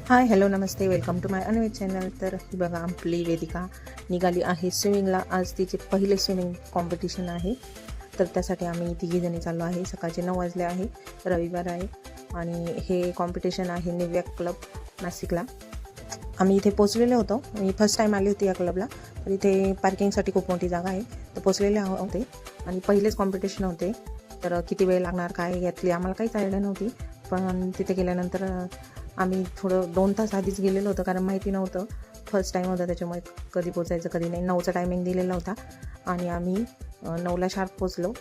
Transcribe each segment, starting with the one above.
हाय hello नमस्ते, welcome to my anyway channel. तर ही बघा आपली वेदिका निघाली आहे स्विमिंगला. आज तिचे पहिले स्विमिंग कॉम्पिटिशन आहे. तर त्यासाठी आम्ही तिघीजणी चाललो आहे. सकाळचे 9 वाजले आहे, रविवार आहे आणि हे कॉम्पिटिशन आहे निव्या क्लब नाशिकला. आम्ही इथे पोचलेलो होतो. मी फर्स्ट टाईम आली होती या क्लबला. तर इथे पार्किंगसाठी खूप मोठी जागा आहे. तर पोचलेले होते आणि पहिलेच कॉम्पिटिशन होते. तर किती वेळ लागणार काय यातली आम्हाला काहीच आयडिया नव्हती. पण तिथे गेल्यानंतर आम्ही थोडं 2 तास आधीच गेलेलो होतो, कारण माहिती नव्हतं. फर्स्ट टाईम होता, त्याच्यामुळे कधी पोचायचं कधी नाही. 9चा टायमिंग दिलेला होता आणि आम्ही 9ला शार्प पोचलो.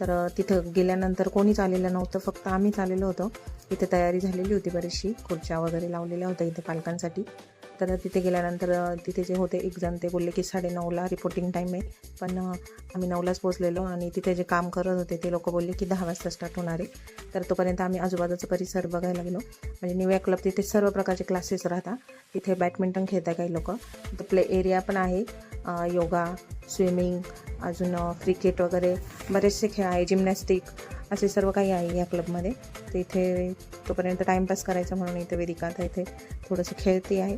तर तिथं गेल्यानंतर कोणीच आलेलं नव्हतं, फक्त आम्हीच आलेलो होतो. इथे तयारी झालेली होती बरीचशी, खुर्च्या वगैरे लावलेल्या होत्या इथे पालकांसाठी. तर तिथे गेल्यानंतर तिथे जे होते एक जण ते बोलले की 9:30ला रिपोर्टिंग टाईम आहे. पण आम्ही 9लाच पोचलेलो आणि तिथे जे काम करत होते ते लोक बोलले की 10 वाजता स्टार्ट होणार आहे. तर तोपर्यंत आम्ही आजूबाजूचा परिसर बघायला गेलो. म्हणजे निव्या क्लब तिथे सर्व प्रकारचे क्लासेस राहतात. तिथे बॅडमिंटन खेळतात काही लोक. तर प्ले एरिया पण आहे, योगा, स्विमिंग, अजून क्रिकेट वगैरे बरेचसे खेळ आहे, जिमनॅस्टिक, असे सर्व काही आहे या क्लबमध्ये. तर इथे तोपर्यंत टाईमपास करायचा म्हणून इथे वेदिका आता इथे थोडंसं खेळते आहे.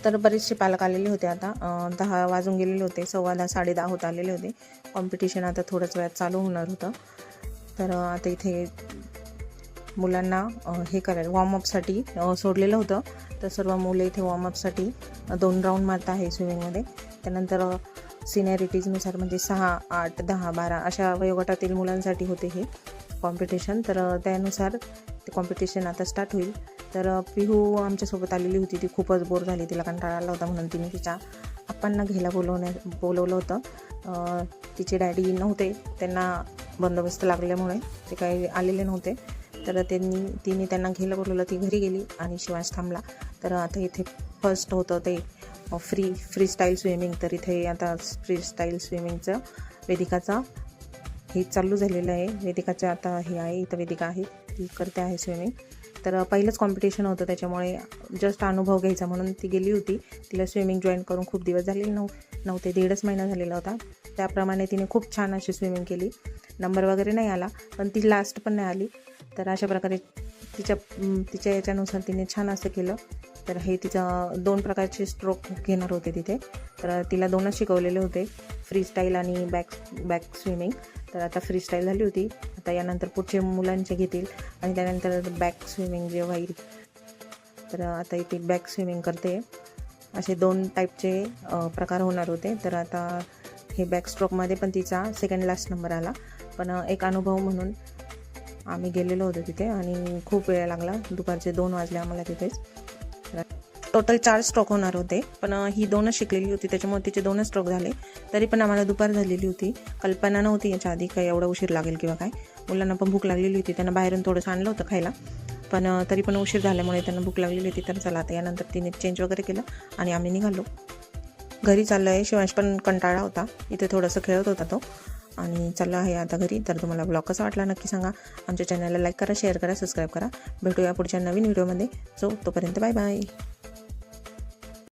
तर बरेचसे पालक आलेले होते. आता 10 वाजून गेलेले होते, 10:15 10:30 होत आलेले होते. कॉम्पिटिशन आता थोड्याच वेळात चालू होणार होतं. तर आता इथे मुलांना हे करायला वॉर्मअपसाठी सोडलेलं होतं. तर सर्व मुलं इथे वॉर्मअपसाठी 2 राऊंड मारत आहे स्विमिंगमध्ये. त्यानंतर सिनियरिटीजनुसार म्हणजे 6, 8, 10, 12 अशा वयोगटातील मुलांसाठी होते हे कॉम्पिटिशन. तर त्यानुसार ते कॉम्पिटिशन आता स्टार्ट होईल. तर पिहू आमच्यासोबत आलेली होती. ती खूपच बोर झाली, तिला कंटाळा आला होता म्हणून तिने तिच्या आप्पांना घ्यायला बोलवलं होतं. तिचे डॅडी नव्हते, त्यांना बंदोबस्त लागल्यामुळे ते काही आलेले नव्हते. तर तिने त्यांना घ्यायला बोलवलं. ती घरी गेली आणि शिवांश थांबला. तर आता इथे फर्स्ट होतं ते फ्री स्टाईल स्विमिंग. तर इथे आता फ्री स्टाईल स्विमिंगचं वेदिकाचा हे चालू झालेलं आहे. वेदिकाचं आता हे आहे, इथं वेदिका आहे, ती करते आहे स्विमिंग. तर पहिलंच कॉम्पिटिशन होतं, त्याच्यामुळे जस्ट अनुभव घ्यायचा म्हणून ती गेली होती. तिला स्विमिंग जॉईन करून खूप दिवस झालेले नव्हते, 1.5 महिना झालेला होता. त्याप्रमाणे तिने खूप छान अशी स्विमिंग केली. नंबर वगैरे नाही आला, पण ती लास्ट पण नाही आली. तर अशा प्रकारे तिच्या याच्यानुसार तिने छान असं केलं. तर हे तिचं 2 प्रकारचे स्ट्रोक घेणार होते तिथे. तर तिला 2च शिकवलेले होते, फ्री स्टाईल आणि बॅक स्विमिंग. तर आता फ्री स्टाईल झाली होती. आता यानंतर पुढचे मुलांचे घेतील आणि त्यानंतर बॅक स्विमिंग जे होईल. तर आता इथे बॅक स्विमिंग करते. असे 2 टाईपचे प्रकार होणार होते. तर आता हे बॅक स्ट्रोकमध्ये पण तिचा सेकंड लास्ट नंबर आला. पण एक अनुभव म्हणून आम्ही गेलेलो होतो तिथे आणि खूप वेळ लागला. दुपारचे 2 वाजले आम्हाला तिथेच. टोटल 4 स्ट्रोक होणार होते, पण ही 2च शिकलेली होती, त्याच्यामुळे तिचे 2च स्ट्रोक झाले. तरी पण आम्हाला दुपार झालेली होती. कल्पना नव्हती याच्या आधी काही एवढा उशीर लागेल किंवा काय. मुलांना पण भूक लागलेली होती. त्यांना बाहेरून थोडंसं आणलं होतं खायला, पण तरी पण उशीर झाल्यामुळे त्यांना भूक लागलेली होती. तर चला आता यानंतर तिने चेंज वगैरे केलं आणि आम्ही निघालो. घरी चाललो आहे. शिवांश पण कंटाळा होता, इथे थोडंसं खेळत होता तो आणि चालला आहे आता घरी. तर तुम्हाला ब्लॉग कसा वाटला नक्की सांगा. आमच्या चॅनलला लाईक करा, शेअर करा, सबस्क्राईब करा. भेटूया पुढच्या नवीन व्हिडिओमध्ये. तोपर्यंत बाय बाय.